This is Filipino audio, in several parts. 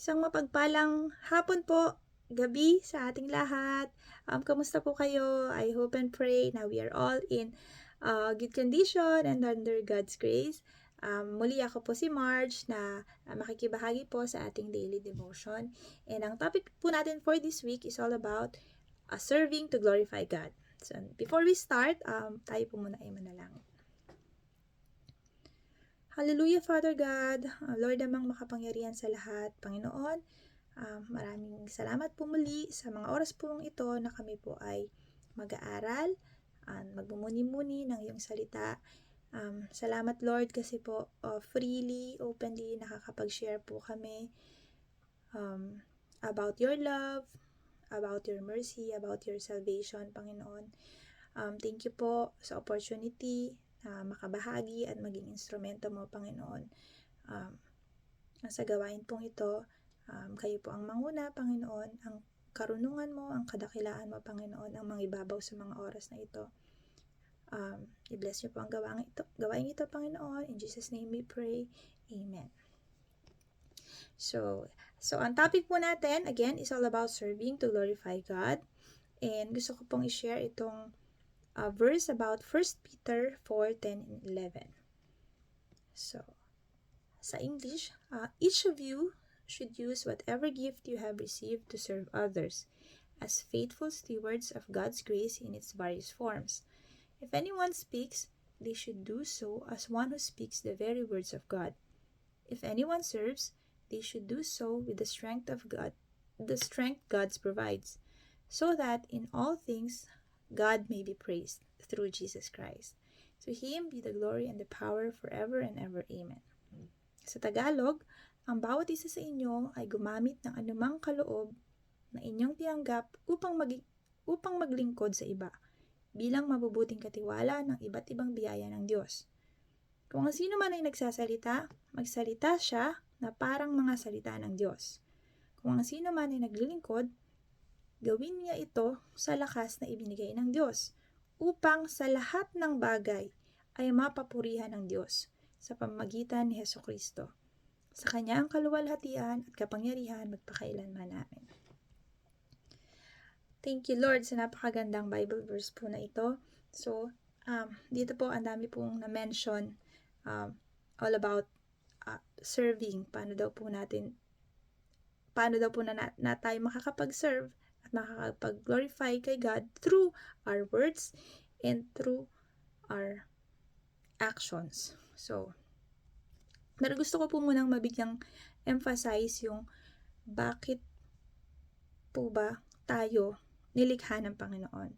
Isang mapagpalang hapon po, gabi sa ating lahat. Kamusta po kayo? I hope and pray na we are all in good condition and under God's grace. Muli ako po si Marge na makikibahagi po sa ating daily devotion. And ang topic po natin for this week is all about serving to glorify God. So, before we start, tayo po muna ay manalangin. Hallelujah, Father God, Lord namang makapangyarihan sa lahat, Panginoon. Maraming salamat po muli sa mga oras po ito na kami po ay mag-aaral, magmumuni-muni ng iyong salita. Salamat Lord kasi po freely, openly nakakapag-share po kami about your love, about your mercy, about your salvation, Panginoon. Thank you po sa opportunity na makabahagi at maging instrumento mo, Panginoon. Sa gawain pong ito, kayo po ang manguna, Panginoon. Ang karunungan mo, ang kadakilaan mo, Panginoon, ang mangibabaw sa mga oras na ito. I-bless niyo po ang gawain ito, Panginoon. In Jesus' name we pray. Amen. So ang topic po natin, again, is all about serving to glorify God. And gusto ko pong i-share itong verse about 1 Peter 4:10 and 11. So, sa English, each of you should use whatever gift you have received to serve others as faithful stewards of God's grace in its various forms. If anyone speaks, they should do so as one who speaks the very words of God. If anyone serves, they should do so with the strength God provides, so that in all things God may be praised through Jesus Christ. To Him be the glory and the power forever and ever. Amen. Sa Tagalog, ang bawat isa sa inyo ay gumamit ng anumang kaloob na inyong tinanggap upang maglingkod sa iba, bilang mabubuting katiwala ng iba't ibang biyaya ng Diyos. Kung ang sino man ay nagsasalita, magsalita siya na parang mga salita ng Diyos. Kung ang sino man ay naglilingkod, gawin niya ito sa lakas na ibinigay ng Diyos, upang sa lahat ng bagay ay mapapurihan ng Diyos sa pamamagitan ni Hesukristo. Sa Kanya ang kaluwalhatian at kapangyarihan magpakailanman. Amen. Thank you Lord sa napakagandang Bible verse po na ito. So, dito po ang dami pong na-mention all about serving. Paano daw po na tayo makakapag-serve at makakapag-glorify kay God through our words and through our actions. So, pero gusto ko po munang mabigyang emphasize yung bakit po ba tayo nilikha ng Panginoon.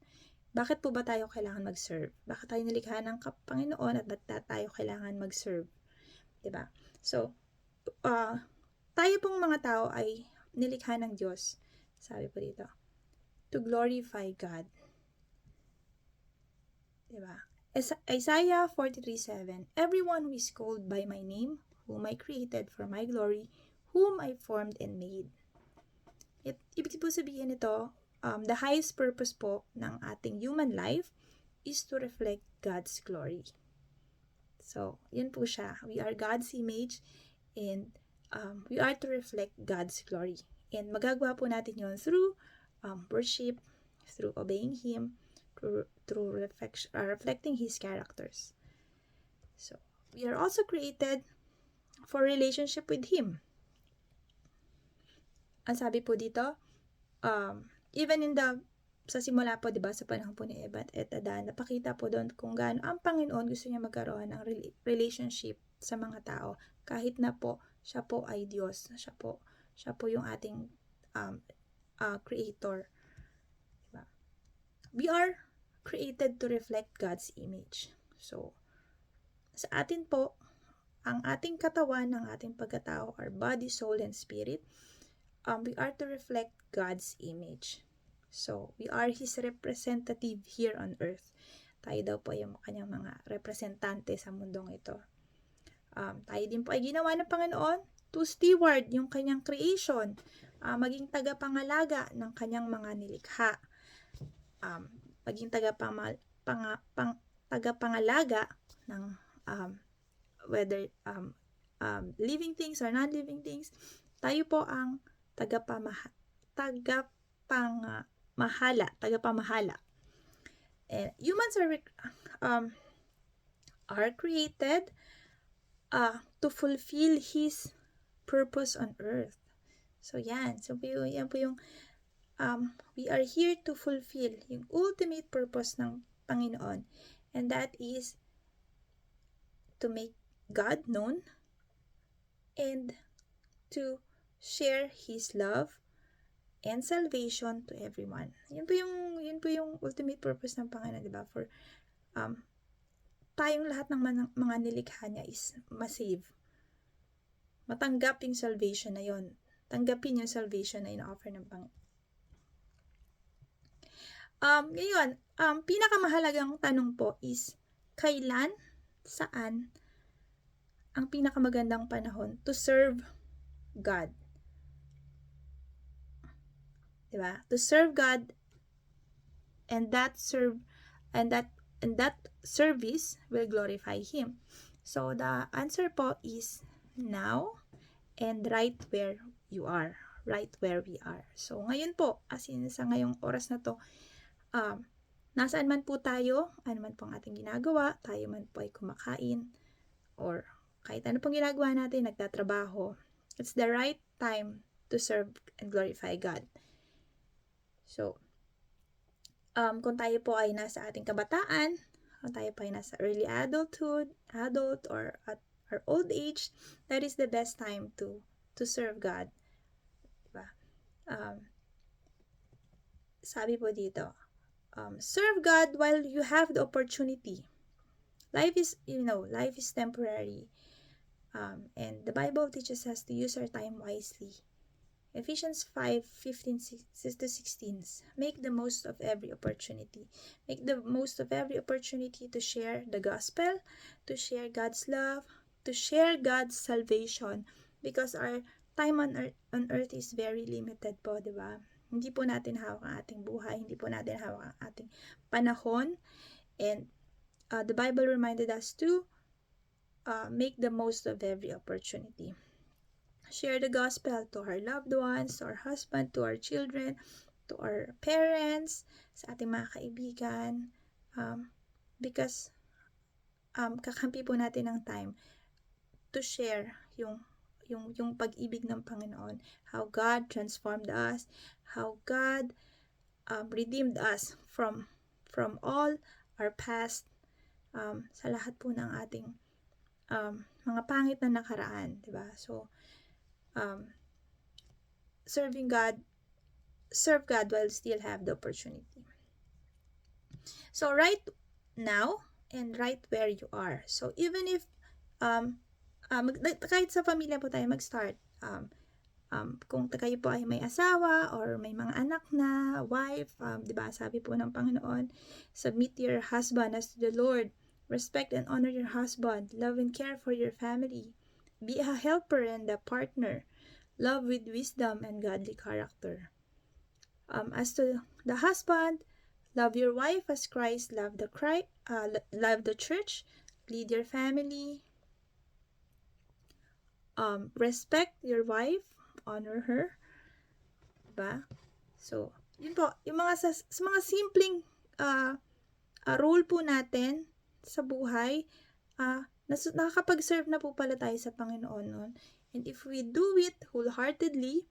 Bakit po ba tayo kailangan mag-serve? Bakit tayo nilikha ng Panginoon at bakit tayo kailangan mag-serve? Diba? So, tayo pong mga tao ay nilikha ng Diyos. Sabi po dito, to glorify God. Diba? Isaiah 43:7, everyone who is called by my name, whom I created for my glory, whom I formed and made. Ibig po sabihin nito, the highest purpose po ng ating human life is to reflect God's glory. So, yun po siya. We are God's image and we are to reflect God's glory. And magagawa po natin yun through worship, through obeying Him, through reflecting His characters. So, we are also created for relationship with Him. Ang sabi po dito, even sa simula po, diba, sa panahon po ni Eva at Adan, napakita po doon kung gaano ang Panginoon gusto niya magkaroon ng relationship sa mga tao. Kahit na po, siya po ay Diyos. Siya po yung ating creator. Diba? We are created to reflect God's image. So, sa atin po, ang ating katawan, ang ating pagkatao, our body, soul, and spirit, we are to reflect God's image. So, we are His representative here on earth. Tayo daw po yung kanyang mga representante sa mundong ito. Tayo din po ay ginawa ng Panginoon to steward yung kanyang creation, maging tagapangalaga ng kanyang mga nilikha, maging tagapangalaga ng whether living things or non-living things, Tayo po ang tagapamahala. And humans are created to fulfill His purpose on earth. So yan. So yan po yung we are here to fulfill yung ultimate purpose ng Panginoon. And that is to make God known and to share His love and salvation to everyone. Yun po yung ultimate purpose ng Panginoon, di ba? For tayong lahat ng mga nilikha niya is ma-save. Matanggap yung salvation na yon. Tanggapin yung salvation na ina-offer ng Panginoon. Ngayon, pinakamahalagang tanong po is, kailan, saan, ang pinakamagandang panahon to serve God? Diba? To serve God, and that service will glorify Him. So, the answer po is now and right where you are. Right where we are. So, ngayon po, as in sa ngayong oras na to, nasaan man po tayo, ano man po ang ating ginagawa, tayo man po ay kumakain, or kahit ano pong ginagawa natin, nagtatrabaho, it's the right time to serve and glorify God. So, kung tayo po ay nasa ating kabataan, kung tayo po ay nasa early adult, or at our old age, that is the best time to serve God. Diba? Sabi po dito, serve God while you have the opportunity. Life is temporary. And the Bible teaches us to use our time wisely. Ephesians 5:15-16. Make the most of every opportunity. Make the most of every opportunity to share the gospel, to share God's love, to share God's salvation. Because our time on earth is very limited po, di ba? Hindi po natin hawak ang ating buhay, hindi po natin hawak ang ating panahon. And the Bible reminded us to make the most of every opportunity. Share the gospel to our loved ones, to our husband, to our children, to our parents, sa ating mga kaibigan. Because kakampi po natin ng time to share yung pag-ibig ng Panginoon, how God transformed us, how God redeemed us from all our past, sa lahat po ng ating mga pangit na nakaraan, diba? So, serve God while still have the opportunity. So, right now and right where you are. So, even if kahit sa pamilya po tayo mag-start, kung kayo po ay may asawa or may mga anak na, wife, diba, sabi po ng Panginoon, submit your husband as to the Lord, respect and honor your husband, love and care for your family, be a helper and a partner, love with wisdom and godly character. As to the husband, love your wife as Christ loved the church, lead your family, respect your wife, honor her, diba? So, yun po, yung sa mga simpleng role po natin sa buhay, nakakapag-serve na po pala tayo sa Panginoon noon. And if we do it wholeheartedly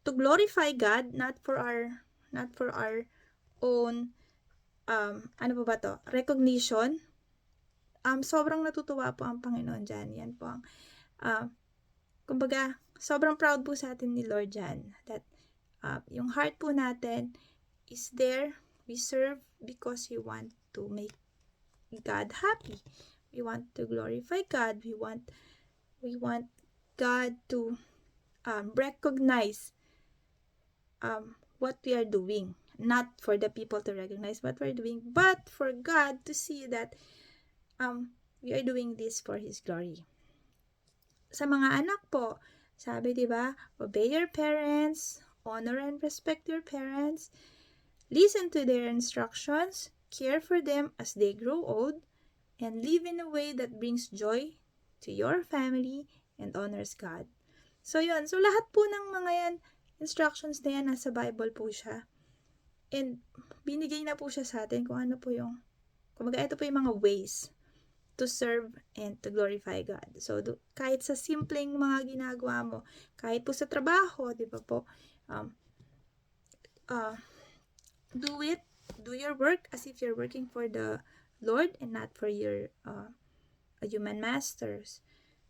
to glorify God, not for our own recognition, sobrang natutuwa po ang Panginoon dyan. Yan po ang kumbaga, sobrang proud po sa atin ni Lord dyan, that yung heart po natin is there. We serve because we want to make God happy. We want to glorify God. We want God to recognize what we are doing. Not for the people to recognize what we're doing, but for God to see that we are doing this for His glory. Sa mga anak po, sabi, diba, obey your parents, honor and respect your parents, listen to their instructions, care for them as they grow old, and live in a way that brings joy to your family and honors God. So, yun. So, lahat po ng mga yan, instructions na yan, nasa Bible po siya. And, binigay na po siya sa atin kung ano po yung, kumbaga, ito po yung mga ways to serve and to glorify God. So, kahit sa simpleng mga ginagawa mo, kahit po sa trabaho, di ba po, do your work as if you're working for the Lord and not for your human masters.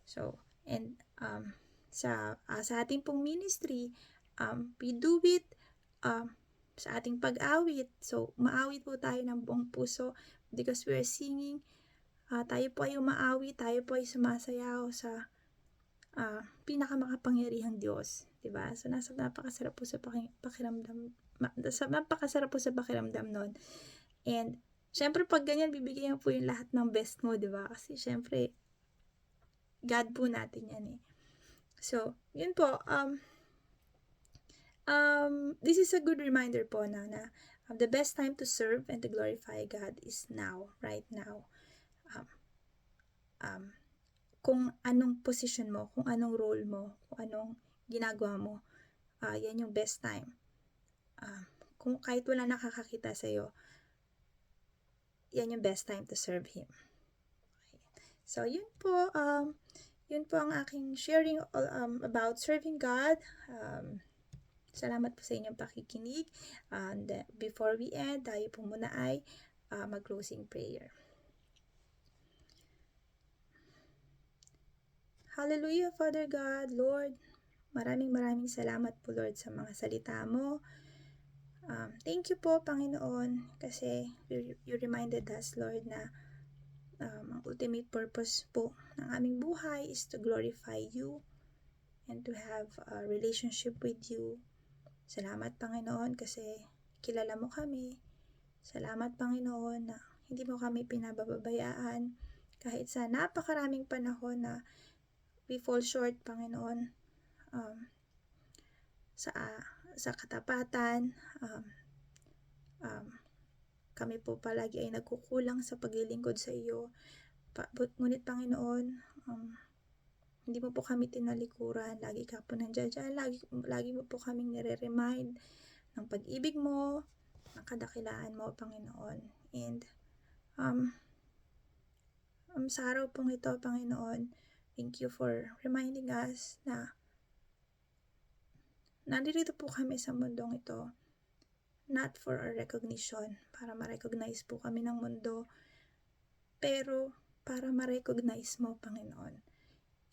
So, and sa ating pong ministry, we do it sa ating pag-awit. So, maawit po tayo ng buong puso because we are singing. Tayo po ay umaawit, tayo po ay sumasayaw sa pinakamakapangyarihang Diyos. Diba? So, napakasarap po sa pakiramdam. Napakasarap po sa pakiramdam nun. And, syempre, pag ganyan, bibigyan po yung lahat ng best mo, diba? Kasi, syempre, God po natin yan eh. So, yun po, this is a good reminder po na the best time to serve and to glorify God is now, right now. Kung anong position mo, kung anong role mo, kung anong ginagawa mo, yan yung best time. Kung kahit wala nakakakita sa'yo, yan yung best time to serve Him. Okay. So, yun po ang aking sharing about serving God. Salamat po sa inyong pakikinig. And before we end, tayo po muna ay mag-closing prayer. Hallelujah, Father God, Lord. Maraming salamat po, Lord, sa mga salita mo. Thank you po, Panginoon, kasi you reminded us, Lord, na ang ultimate purpose po ng aming buhay is to glorify you and to have a relationship with you. Salamat, Panginoon, kasi kilala mo kami. Salamat, Panginoon, na hindi mo kami pinababayaan kahit sa napakaraming panahon na we fall short, Panginoon, sa katapatan. Kami po palagi ay nagkukulang sa paglilingkod sa iyo. Ngunit, Panginoon, hindi mo po kami tinalikuran. Lagi ka po nandiyan. Lagi mo po kaming nire-remind ng pag-ibig mo, ng kadakilaan mo, Panginoon. And sa araw pong ito, Panginoon, thank you for reminding us na nandito po kami sa mundong ito not for our recognition, para ma-recognize po kami ng mundo, pero para ma-recognize mo, Panginoon.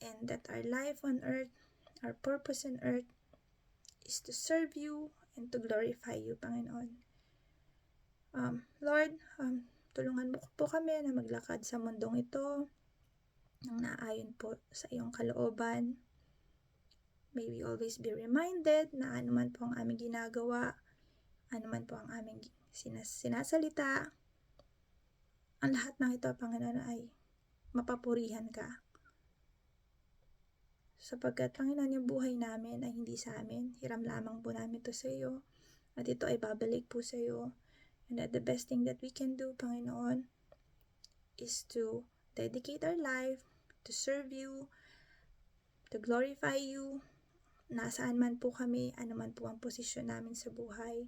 And that our life on earth, our purpose on earth, is to serve you and to glorify you, Panginoon. Lord, tulungan mo po kami na maglakad sa mundong ito nang naayon po sa iyong kalooban. May we always be reminded na anuman po ang aming ginagawa, anuman po ang aming sinasalita, ang lahat ng ito, Panginoon, ay mapapurihan ka. Sapagkat, Panginoon, yung buhay namin ay hindi sa amin. Hiram lamang po namin ito sa iyo. At ito ay babalik po sa iyo. And that the best thing that we can do, Panginoon, is to dedicate our life to serve you, to glorify you, nasaan man po kami, anuman po ang posisyon namin sa buhay,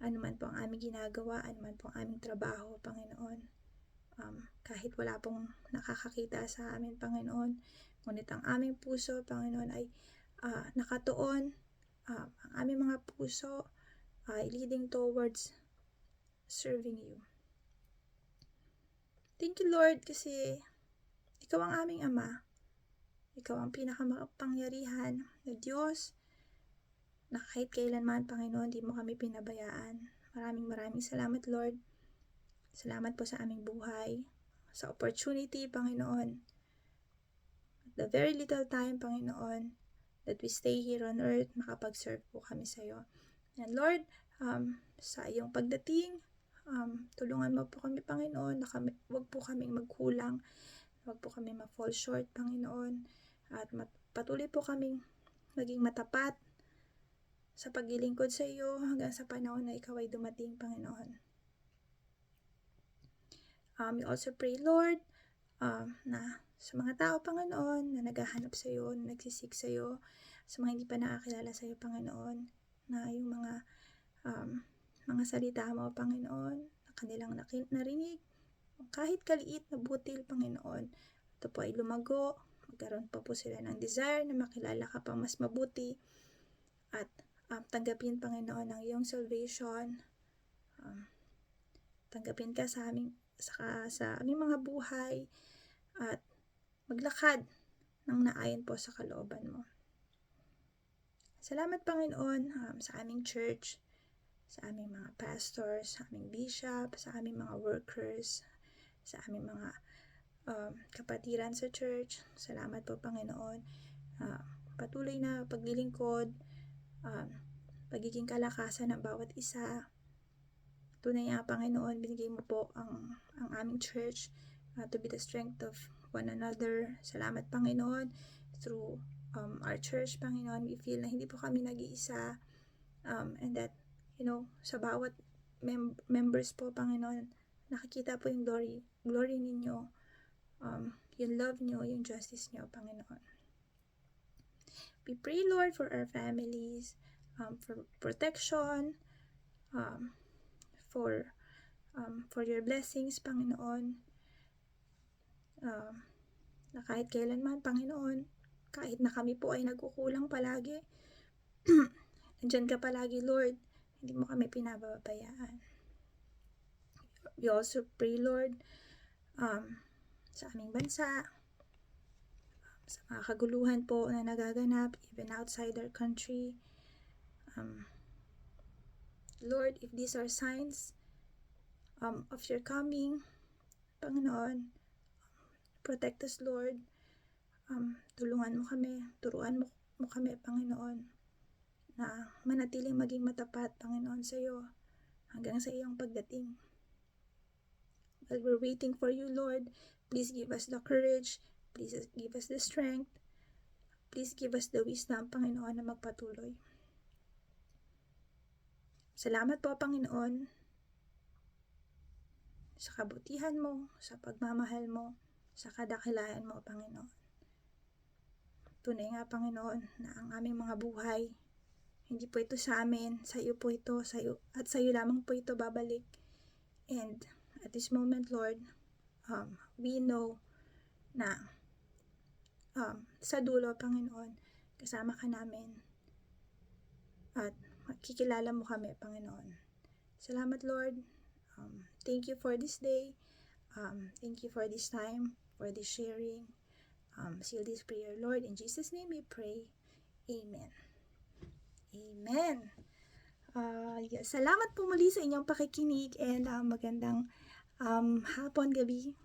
anuman po ang aming ginagawa, anuman po ang aming trabaho, Panginoon. Kahit wala pong nakakakita sa amin, Panginoon, ngunit ang aming puso, Panginoon, ay nakatuon, ang aming mga puso ay leading towards serving you. Thank you, Lord, kasi ikaw ang aming Ama. Ikaw ang pinakamakapangyarihan na Diyos na kahit kailanman, Panginoon, di mo kami pinabayaan. Maraming salamat, Lord. Salamat po sa aming buhay, sa opportunity, Panginoon. At the very little time, Panginoon, that we stay here on earth, makapag-serve po kami sa iyo. And Lord, sa iyong pagdating, tulungan mo po kami, Panginoon, na wag po kaming magkulang, wag po kami ma-fall short, Panginoon, at patuloy po kaming maging matapat sa paglilingkod sa iyo hanggang sa panahon na ikaw ay dumating, Panginoon. We also pray, Lord, na sa mga tao, Panginoon, na naghahanap sa iyo, na nagsisik sa iyo, sa mga hindi pa nakakilala sa iyo, Panginoon, na yung mga salita mo, Panginoon, na kanilang narinig, kahit kaliit na butil, Panginoon, ito po ay lumago, magkaroon pa po sila ng desire na makilala ka pang mas mabuti, at tanggapin, Panginoon, ang iyong salvation, tanggapin ka sa aming mga buhay, at maglakad ng naayon po sa kalooban mo. Salamat, Panginoon, sa aming church, sa aming mga pastors, sa aming bishop, sa aming mga workers, sa aming mga kapatiran sa church. Salamat po, Panginoon. Patuloy na paglilingkod, pagiging kalakasan ng bawat isa. Tunay nga, Panginoon, binigay mo po ang aming church to be the strength of one another. Salamat, Panginoon. Through our church, Panginoon, we feel na hindi po kami nag-iisa, and that, sa bawat members po, Panginoon, nakikita po yung glory ninyo, yung love nyo, yung justice nyo, Panginoon. We pray, Lord, for our families, for protection, for your blessings, Panginoon, na kahit kailanman, Panginoon, kahit na kami po ay nagkukulang palagi, andyan ka palagi, Lord, hindi mo kami pinababayaan. We also pray, Lord, sa aming bansa, sa mga kaguluhan po na nagaganap, even outside our country. Lord, if these are signs of your coming, Panginoon, protect us, Lord. Tulungan mo kami, turuan mo kami, Panginoon, na manatiling maging matapat, Panginoon, sa iyo hanggang sa iyong pagdating. While we're waiting for you, Lord, please give us the courage, please give us the strength, please give us the wisdom, Panginoon, na magpatuloy. Salamat po, Panginoon, sa kabutihan mo, sa pagmamahal mo, sa kadakilaan mo, Panginoon. Tunay nga, Panginoon, na ang aming mga buhay, hindi po ito sa amin, sa iyo po ito, sa iyo, at sa iyo lamang po ito babalik. And at this moment, Lord, we know na sa dulo, Panginoon, kasama ka namin at makikilala mo kami, Panginoon. Salamat, Lord. Thank you for this day. Thank you for this time, for this sharing. Seal this prayer, Lord. In Jesus' name we pray. Amen. Amen. Yes, salamat po muli sa inyong pakikinig, and magandang hapon, gabi.